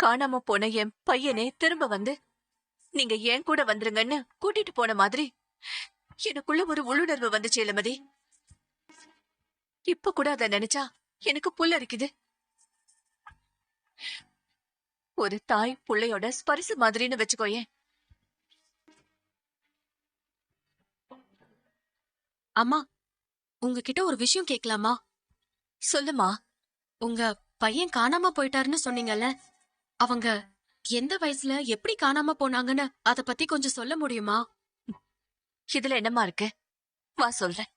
காணாம போன என் பையனே திரும்ப வந்து நீங்க ஏன் கூட வந்துருங்கன்னு கூட்டிட்டு போன மாதிரி எனக்குள்ள ஒரு உள்ளுணர்வு வந்துச்சு இளமதி. இப்ப கூட அத நினைச்சா எனக்கு புல்லரிக்குது. ஒரு தாய் புள்ளையோட ஸ்பரிசு மாதிரின்னு வச்சுக்கோயேன். அம்மா, உங்ககிட்ட ஒரு விஷயம் கேட்கலாமா? சொல்லுமா. உங்க பையன் காணாம போயிட்டாருன்னு சொன்னீங்கல்ல, அவங்க எந்த வயசுல எப்படி காணாம போனாங்கன்னு அத பத்தி கொஞ்சம் சொல்ல முடியுமா? இதுல என்னமா இருக்கு, வா சொல்றேன்.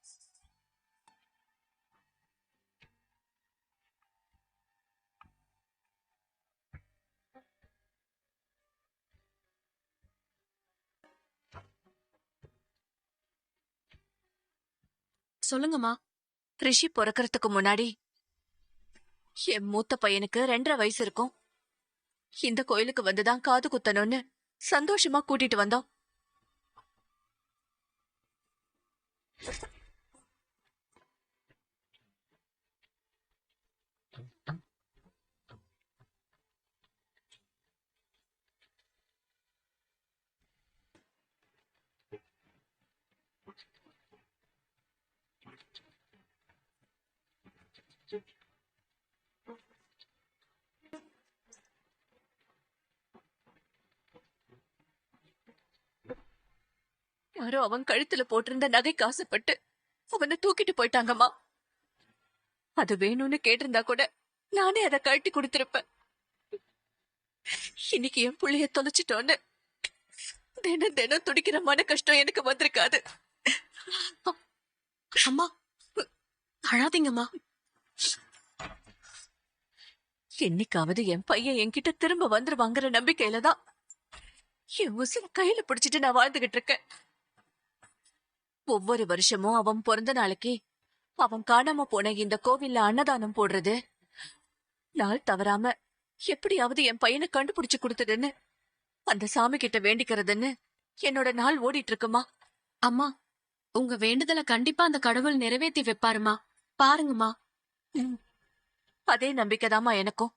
சொல்லுங்கம்மா. ரிஷி பிறக்கறதுக்கு முன்னாடி என் மூத்த பையனுக்கு 2.5 வயசு இருக்கும். இந்த கோயிலுக்கு வந்துதான் காது குத்தணும்னு சந்தோஷமா கூட்டிட்டு வந்தோம். யாரோ அவன் கழுத்துல போட்டிருந்த நகைக்கு ஆசைப்பட்டு அவனை தூக்கிட்டு போயிட்டாங்கம்மா. அது வேணும்னு கேட்டிருந்தா கூட நானே அதை கழட்டி கொடுத்திருப்பேன். இன்னைக்கு என் புள்ளைய தொலைச்சிட்டோன்னு தினம் தினம் துடிக்கிற மன கஷ்டம் எனக்கு வந்திருக்காது. அம்மா, அழாதீங்கம்மா. என்னைக்காவது என் பையன் என்கிட்ட திரும்ப வந்துருவாங்கிற நம்பிக்கையில தான் என் உசுர கையில பிடிச்சிட்டு நான் வாழ்ந்துகிட்டு இருக்கேன். ஒவ்வொரு வருஷமும் அவன் பிறந்த நாளைக்கு அவன் காணாம போன இந்த கோவில்ல அன்னதானம் போடுறது, நாள் தவறாம எப்படியாவது என் பையனை கண்டுபிடிச்சு கொடுத்துடுன்னு அந்த சாமி கிட்ட வேண்டிக்கிறதுன்னு என்னோட நாள் ஓடிட்டு இருக்குமா. அம்மா, உங்க வேண்டுதலை கண்டிப்பா அந்த கடவுள் நிறைவேத்தி வைப்பாருமா. பாருங்கம்மா. அதே நம்பிக்கைதாம்மா எனக்கும்.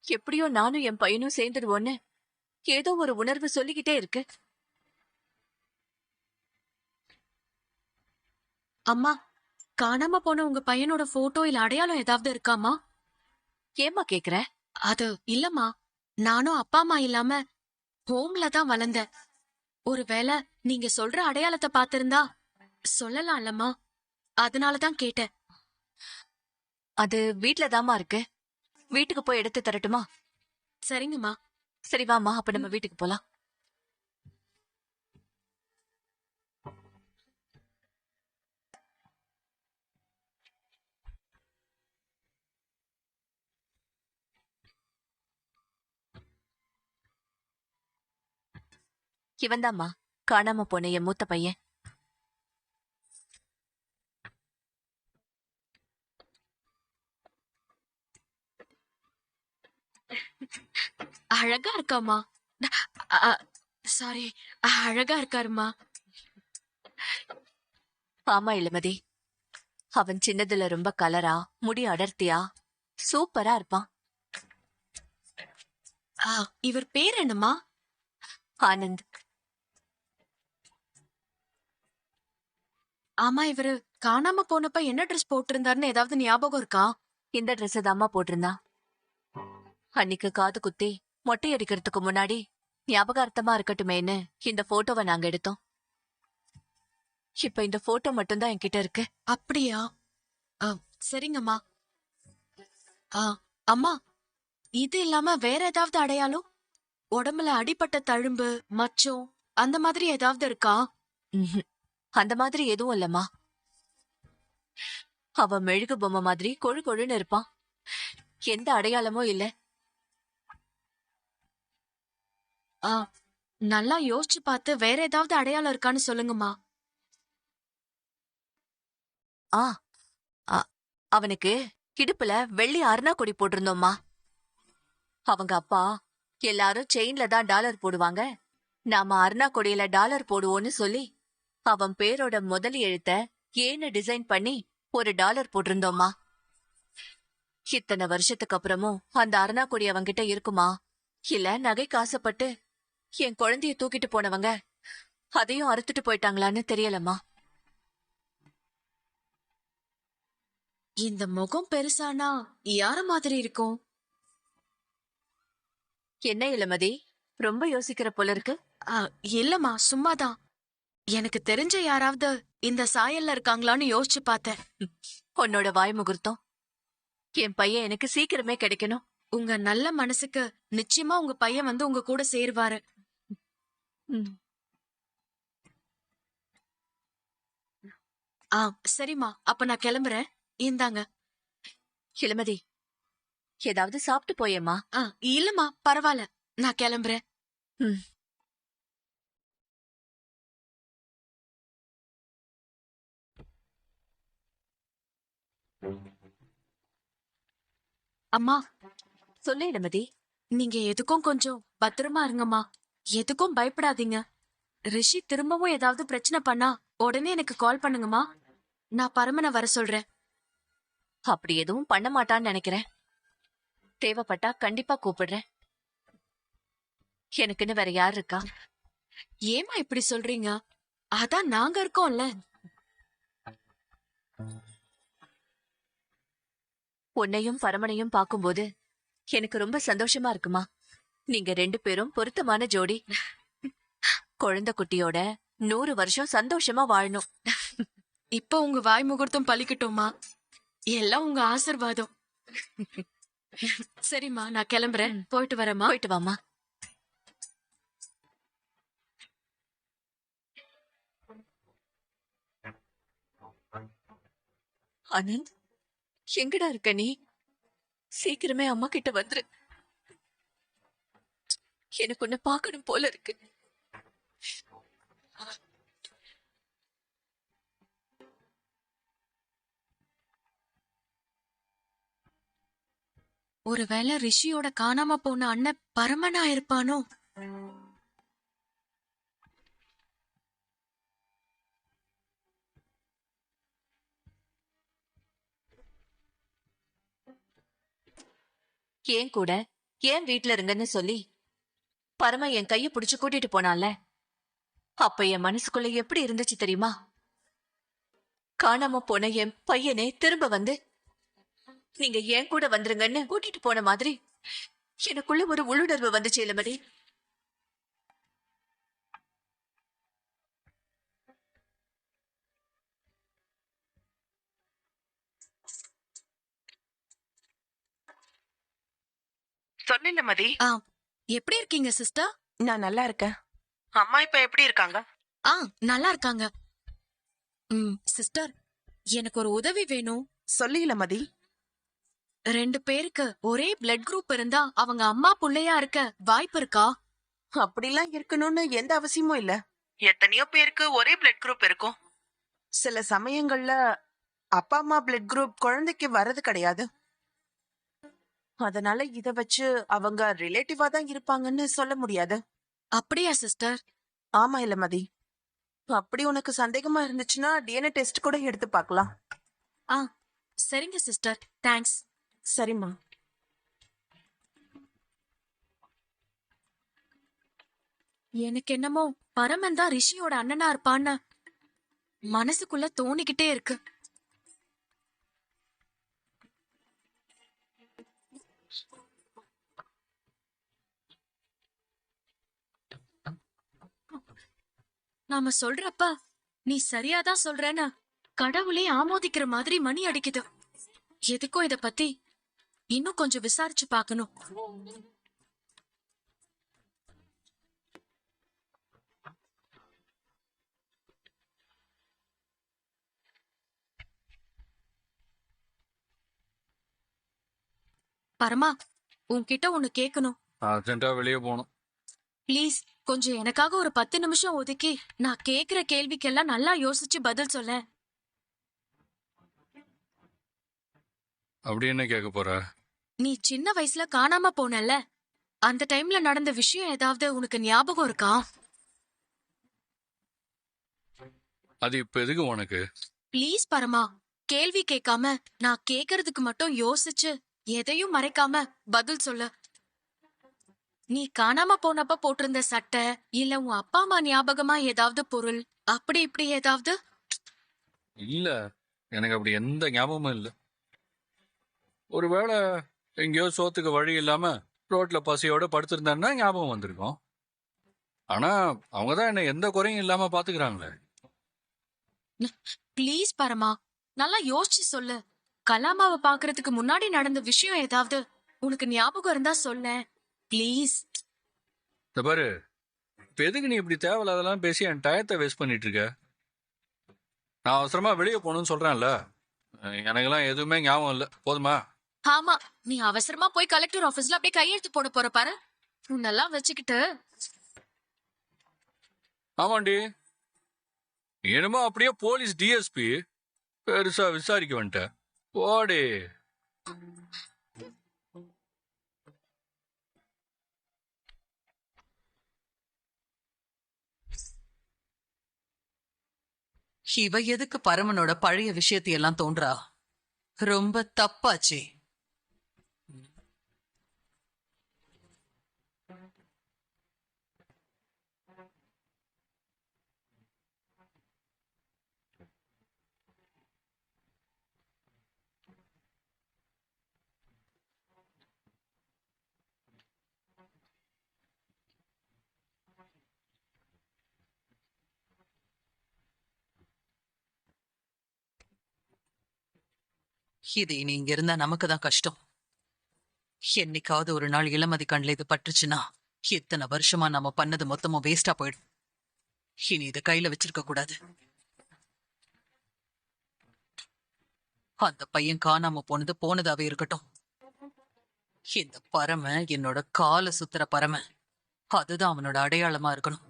எப்படியோ நானும் என் பையனும் சேர்ந்துடுவோன்னு ஏதோ ஒரு உணர்வு சொல்லிக்கிட்டே இருக்கு. அம்மா, காணாம போன உங்க பையனோட போட்டோ இல்ல அடையாளம் ஏதாவது இருக்காமா? ஏம்மா கேக்குற? அது இல்லம்மா, நானும் அப்பா அம்மா இல்லாம ஹோம்ல தான் வளர்ந்தேன். ஒருவேளை நீங்க சொல்ற அடையாளத்தை பாத்திருந்தா சொல்லலாம்லம்மா, அதனாலதான் கேட்டேன். அது வீட்டுலதாம்மா இருக்கு. வீட்டுக்கு போய் எடுத்து தரட்டுமா? சரிங்கம்மா. சரி வாம்மா, அப்ப நம்ம வீட்டுக்கு போலாம். இவன்தாம்மா காணாம போன என் மூத்த பையன். அழகா இருக்காமா. சாரி, அழகா இருக்காருமா. ஆமா இளமதி, அவன் சின்னதுல ரொம்ப கலரா முடி அடர்த்தியா சூப்பரா இருப்பான். இவர் பேர் என்னம்மா? ஆனந்த். ஆமா, இவரு காணாம போனப்ப என்ன ட்ரெஸ் போட்டிருந்தாருன்னு ஏதாவது ஞாபகம் இருக்கா? இந்த ட்ரெஸ் தாம்மா போட்டிருந்தான். அன்னைக்கு காது குத்தி மொட்டை அடிக்கிறதுக்கு முன்னாடி ஞாபகார்த்தமா இருக்கட்டுமேன்னு இந்த போட்டோவை நாங்க எடுத்தோம். இப்ப இந்த போட்டோ மட்டும்தான் என்கிட்ட இருக்கு. அப்படியா? சரிங்கம்மா. அம்மா, இது இல்லாம வேற ஏதாவது அடையாளம்? உடம்புல அடிபட்ட தழும்பு, மச்சம் அந்த மாதிரி ஏதாவது இருக்கா? அந்த மாதிரி எதுவும் இல்லம்மா. அவன் மெழுகு பொம்மை மாதிரி கொழு கொழுன்னு இருப்பான். எந்த அடையாளமும் இல்ல. நல்லா யோசிச்சு பார்த்து வேற ஏதாவது அடையாளம் இருக்கான்னு சொல்லுங்கம்மா. அவனுக்கு இடுப்புல வெள்ளி அருணா கொடி போட்டிருந்தோம்மா. அவங்க அப்பா எல்லாரும் செயின்ல தான் டாலர் போடுவாங்க, நாம அருணா கொடியில டாலர் போடுவோன்னு சொல்லி அவன் பேரோட முதல் எழுத்த ஏன்னு டிசைன் பண்ணி ஒரு டாலர் போட்டிருந்தோம்மா. இத்தனை வருஷத்துக்கு அப்புறமும் அந்த அருணா கொடி அவங்கிட்ட இருக்குமா? இல்ல நகைக்கு ஆசைப்பட்டு என் குழந்தைய தூக்கிட்டு போனவங்க அதையும் அறுத்துட்டு போயிட்டாங்களான்னு தெரியலம்மா. இந்த முகம் பெருசானா யார மாதிரி இருக்கும்? என்ன இளமதி, ரொம்ப யோசிக்கிற போல இருக்கு. ஆ, இல்லம்மா, சும்மாதான். எனக்கு தெரிஞ்ச யாராவது இந்த சாயல்ல இருக்காங்களான்னு யோசிச்சு பார்த்தேன். உன்னோட வாய் முகூர்த்தம். என் பையன் எனக்கு சீக்கிரமே கிடைக்கணும். உங்க நல்ல மனசுக்கு நிச்சயமா உங்க பையன் வந்து உங்க கூட சேருவாரு. ம். ஆ, சரிம்மா, அப்ப நான் கிளம்புறேன். இந்தாங்க. இளமதி, ஏதாவது சாப்பிட்டு போயேம்மா. ஆ, இல்லம்மா, பரவாயில்ல, நான் கிளம்புறேன். ம். அம்மா, சொல்லு இளமதி. நீங்க எதுக்கும் கொஞ்சம் பத்திரமா இருங்கம்மா. எதுக்கும் பயப்படாதீங்க. ரிஷி திரும்பவும் ஏதாவது பிரச்சனை பண்ணா உடனே எனக்கு கால் பண்ணுங்கம்மா. நான் பரமனை வர சொல்றேன். அப்படி எதுவும் பண்ண மாட்டான்னு நினைக்கிறேன். தேவைப்பட்டா கண்டிப்பா கூப்பிடுறேன். எனக்குன்னு வேற யார் இருக்கா? ஏமா இப்படி சொல்றீங்க? அதான் நாங்க இருக்கோம்ல. உன்னையும் பரமனையும் பாக்கும்போது எனக்கு ரொம்ப சந்தோஷமா இருக்குமா. நீங்க 2 பேரும் பொருத்தமான ஜோடி. குழந்தை குட்டியோட 100 வருஷம் சந்தோஷமா வாழணும். இப்ப உங்க வாய் முகூர்த்தம் பலிக்கட்டுமா? எல்லாம் உங்க ஆசிர்வாதம். சரிம்மா, நான் கிளம்புறேன். போயிட்டு வரேம்மா. போயிட்டு வாமா. ஆனந்த், எங்கடா இருக்க நீ? சீக்கிரமே அம்மா கிட்ட வந்துரு. எனக்கு உன்னை பார்க்கணும் போல இருக்கு. ஒருவேளை ரிஷியோட காணாம போன அண்ணன் பரமனா இருப்பானோ? ஏன் கூட ஏன் வீட்ல இருங்கன்னு சொல்லி பரம என் கைய புடிச்சு கூட்டிட்டு போனான்ல, அப்ப என் மனசுக்குள்ள எப்படி இருந்துச்சு தெரியுமா? காணாம போன என் பையனே திரும்ப வந்து நீங்க ஏன் கூட வந்துருங்கன்னு கூட்டிட்டு போன மாதிரி எனக்குள்ள ஒரு உள்ளுணர்வு வந்துச்சு இளமதி. சொல்லல மதி. ஆ, எப்படி இருக்கீங்க சிஸ்டர்? நான் நல்லா இருக்கேன். அம்மா இப்ப எப்படி இருக்காங்க? ஆ, நல்லா இருக்காங்க. சிஸ்டர், எனக்கு ஒரு உதவி வேணும். சொல்லல மதி. 2 பேருக்கு ஒரே பிளட் குரூப் இருந்தா அவங்க அம்மா புள்ளையா இருக்க வாய்ப்பு இருக்கா? அப்படிலாம் இருக்கணும்னு எந்த அவசியமும் இல்ல. எத்தனையோ பேருக்கு ஒரே பிளட் குரூப் இருக்கும். சில சமயங்கள்ல அப்பா அம்மா பிளட் குரூப் குழந்தைக்கு வர்றது கிடையாது. அதனால இத வச்சு அவங்க ரிலேட்டிவா தான் இருப்பாங்கன்னு சொல்ல முடியாது. அப்படியா சிஸ்டர்? ஆமா இல்ல மதி. அப்படி உனக்கு சந்தேகமா இருந்துச்சுன்னா டிஎன்ஏ டெஸ்ட் கூட எடுத்து பார்க்கலாம். ஆ, சரிங்க சிஸ்டர், தேங்க்ஸ். சரிம்மா. எனக்கு என்னமோ பரமன் தான் ரிஷியோட அண்ணனா இருப்பான்னு மனசுக்குள்ள தோணிக்கிட்டே இருக்கு. நாம சொல்றப்ப நீ சரியாதான் சொல்றேன்னு கடவுளே ஆமோதிக்கிற மாதிரி மணி அடிக்குது. எதுக்கும் இத பத்தி இன்னும் கொஞ்சம் விசாரிச்சு பார்க்கணும். பரமா, உன்கிட்ட ஒண்ணு கேட்கணும். அர்ஜென்ட்டா வெளியே போகணும். ப்ளீஸ், கொஞ்சம் எனக்காக ஒரு 10 நிமிஷம் ஒதுக்கி நான் கேக்குற கேள்விக்கெல்லாம் நல்லா யோசிச்சு பதில் சொல்ல. அப்படி என்ன கேட்க போற? நீ சின்ன வயசுல காணாம போனல, அந்த டைம்ல நடந்த விஷயம் ஏதாவது உனக்கு ஞாபகம் இருக்கா? அது இப்ப எதுக்கு உனக்கு? ப்ளீஸ் பரமா, கேள்வி கேட்காம நான் கேக்குறதுக்கு மட்டும் யோசிச்சு எதையும் மறைக்காம பதில் சொல்லு. நீ காணாம போனப்ப போட்டிருந்த சட்டை இல்ல உன் அப்பா அம்மா ஞாபகமா ஏதாவது பொருள் அப்படி இப்படி ஏதாவது? இல்ல, எனக்கு அப்படி எந்த ஞாபகமும் இல்லை. ஒருவேளை எங்கேயோ சோத்துக்கு வழி இல்லாம ரோட்ல பசியோட படுத்திருந்தேன்னா ஞாபகம் வந்திருக்கும். ஆனா அவங்க தான் என்ன எந்த குறையும் இல்லாம பாத்துக்கிறாங்களே. ப்ளீஸ் பரமா, நல்லா யோசிச்சு சொல்லு. கலாமாவை பாக்குறதுக்கு முன்னாடி நடந்த விஷயம் ஏதாவது உனக்கு ஞாபகம் இருந்தா சொல்ல ப்ளீஸ். இந்த பாரு, இப்ப எதுக்கு நீ இப்படி தேவையில்லாதெல்லாம் பேசி என் டயத்தை வேஸ்ட் பண்ணிட்டு இருக்க? நான் அவசரமா வெளியே போகணும்னு சொல்றேன்ல, எனக்கெல்லாம் எதுவுமே ஞாபகம் இல்லை. போதுமா? ஆமா, நீ அவசரமா போய் கலெக்டர் ஆபீஸ்ல அப்படியே கையெழுத்து போட போற பாரு. உன்னெல்லாம் வச்சுக்கிட்டு. ஆமாண்டி, என்னமோ அப்படியே போலீஸ் டிஎஸ்பி பெருசா விசாரிக்க வந்துட்டேன். போடி. இவ எதுக்கு பரமனோட பழைய விஷயத்தையெல்லாம் தோன்றா? ரொம்ப தப்பாச்சே. இது இனி இங்க இருந்தா நமக்கு தான் கஷ்டம். என்னைக்காவது ஒரு நாள் இளமதி கண்ல இது பட்டுச்சுன்னா இத்தனை வருஷமா நம்ம பண்ணது மொத்தமும் வேஸ்டா போயிடும். இனி இதை கையில வச்சிருக்க கூடாது. அந்த பையன் காணாம போனது போனதாவே இருக்கட்டும். இந்த பரம என்னோட கால சுத்துற பரம, அதுதான் அவனோட அடையாளமா இருக்கணும்.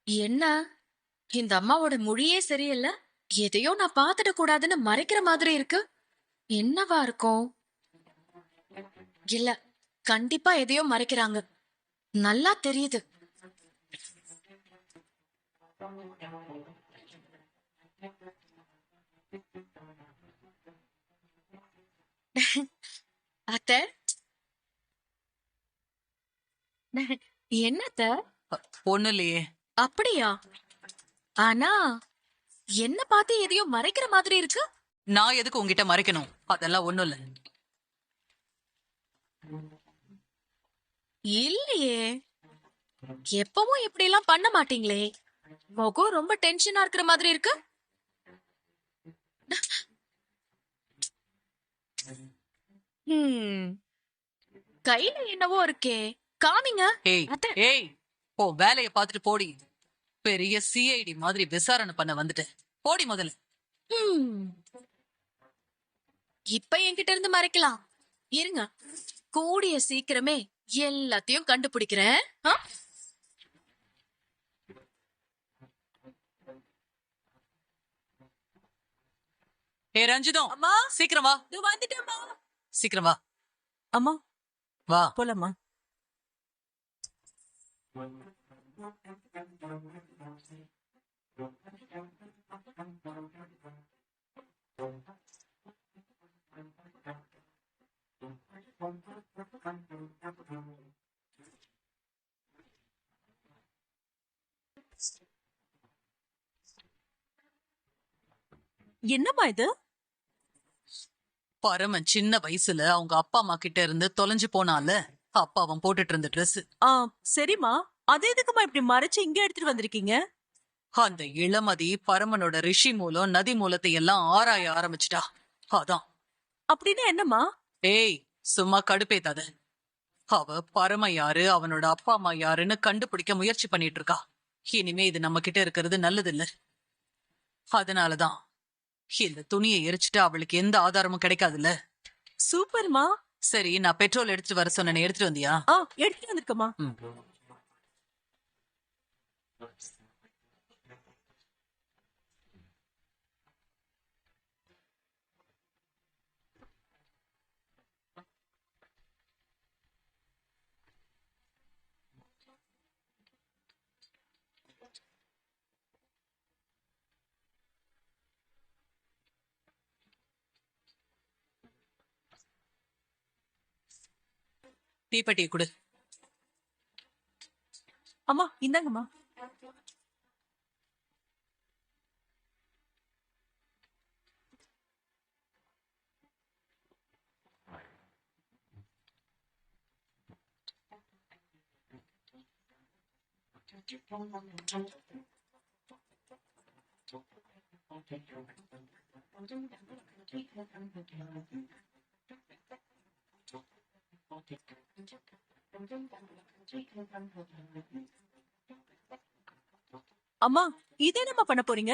என்ன, இந்த அம்மாவோட மொழியே சரியில்லை. எதையோ நான் பாத்துட கூடாதுன்னு மறைக்கிற மாதிரி இருக்கு. என்னவா இருக்கும்? இல்ல, கண்டிப்பா எதையோ மறைக்கிறாங்க. நல்லா தெரியுது. அத்தை, என்னத்த? ஒண்ணு இல்லையே. அப்படியா? ஆனா என்ன பார்த்து எதையோ மறைக்கிற மாதிரி இருக்கு. நான் எதுக்கு உங்ககிட்ட மறைக்கணும்? அதெல்லாம் ஒண்ணும் இல்ல. இல்லையே, எப்பவும் இப்படி எல்லாம் பண்ண மாட்டீங்களே. முகம் ரொம்ப டென்ஷனா இருக்கிற மாதிரி இருக்கு. கையில என்னவோ இருக்கே, காமிங்க. ஏய் அத்தை. ஏய், போ வேலைய பாத்துட்டு போடி. பெரிய சிஐடி மாதிரி விசாரணை பண்ண வந்துட்டு போடி முதல்ல. இப்ப என்கிட்ட இருந்து மறைக்கலாம். இருங்க, கூடிய சீக்கிரமே எல்லாத்தையும் கண்டுபிடிக்கிறேன். ஏ ரஞ்சிதம், அம்மா, சீக்கிரம் வா. இது வந்துட்டேம்மா. சீக்கிரம் வா. அம்மா வா. போலாமா? என்னம்மா இது? பரமன் சின்ன வயசுல அவங்க அப்பா அம்மா கிட்ட இருந்து தொலைஞ்சு போனால, அப்பா அவன் போட்டுட்டு இருந்த ட்ரெஸ். சரிம்மா, அது எதுக்குமா இப்படி மறைச்சு இங்க எடுத்துட்டு வந்திருக்கீங்க? அந்த இளமதி பரமனோட ரிஷி மூலம் நதி மூலத்தை எல்லாம் ஆராய ஆரம்பிச்சிட்டா. அதான். அப்படின்னு என்னம்மா? ஏய், சும்மா கடுப்பேத்தாத. அவ பரம யாரு, அவனோட அப்பா அம்மா யாருன்னு கண்டுபிடிக்க முயற்சி பண்ணிட்டு இருக்கா. இனிமே இது நம்ம கிட்ட இருக்கிறது நல்லது இல்ல. அதனாலதான் இந்த துணியை எரிச்சிட்டு அவளுக்கு எந்த ஆதாரமும் கிடைக்காதுல்ல. சூப்பர்மா. சரி, நான் பெட்ரோல் எடுத்துட்டு வர சொன்னேன், எடுத்துட்டு வந்தியா? எடுத்துட்டு வந்திருக்கமா. தீப்பெட்டியை கொடு. அம்மா இந்தாங்கம்மா. அம்மா இதை என்னம்மா பண்ண போறீங்க?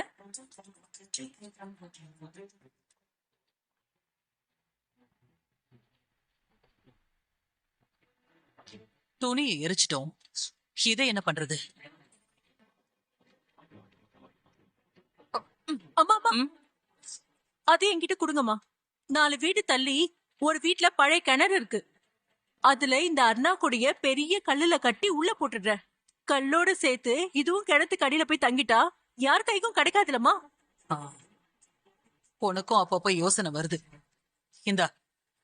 துணியை எரிச்சிட்டோம். இதை என்ன பண்றது? அம்மா அம்மா ம்? அது என்கிட்ட கொடுங்கம்மா. 4 வீடு தள்ளி ஒரு வீட்ல பழைய கிணறு இருக்கு. அதுல இந்த அருணா கொடிய பெரிய கல்லுல கட்டி உள்ள போட்டுடுறேன். கல்லோட சேர்த்து இதுவும் கிணத்துக்கு அடியில போய் தங்கிட்டா யார் கைக்கும் கிடைக்காதுலம்மா. ஆ. உனக்கும் அப்பப்போ யோசனை வருது. இந்தா,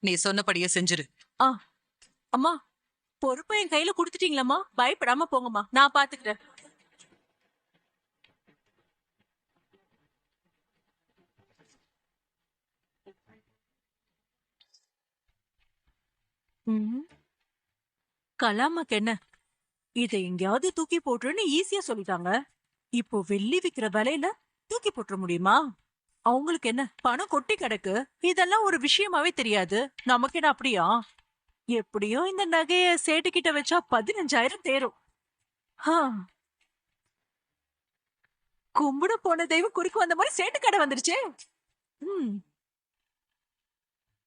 நீ சொன்னபடியே செஞ்சிரு. ஆ அம்மா, பொறுப்பை என் கையில குடுத்துட்டீங்களம்மா. பயப்படாம போங்கம்மா, நான் பாத்துக்கிறேன். ம், கலாமாக்கு என்ன, இதை எங்கேயாவது தூக்கி போட்டுருன்னு ஈஸியா சொல்லிட்டாங்க. இப்போ வெள்ளி விக்கிற விலையில தூக்கி போட்டுற முடியுமா? அவங்களுக்கு என்ன பணம் கொட்டி கிடக்கு, இதெல்லாம் ஒரு விஷயமாவே தெரியாது. நமக்கு என்ன அப்படியா? எப்படியோ இந்த நகைய சேட்டுக்கிட்ட வச்சா 15,000 தேரும். ஆ, கும்பிட போன தெய்வம் குறுக்கு வந்த மாதிரி சேட்டு கடை வந்துருச்சே. ம்,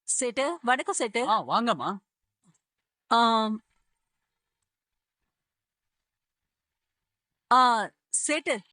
சேட்டு வணக்கம் சேட்டு. வாங்கம்மா. ஆம், ஆ சேட்டு,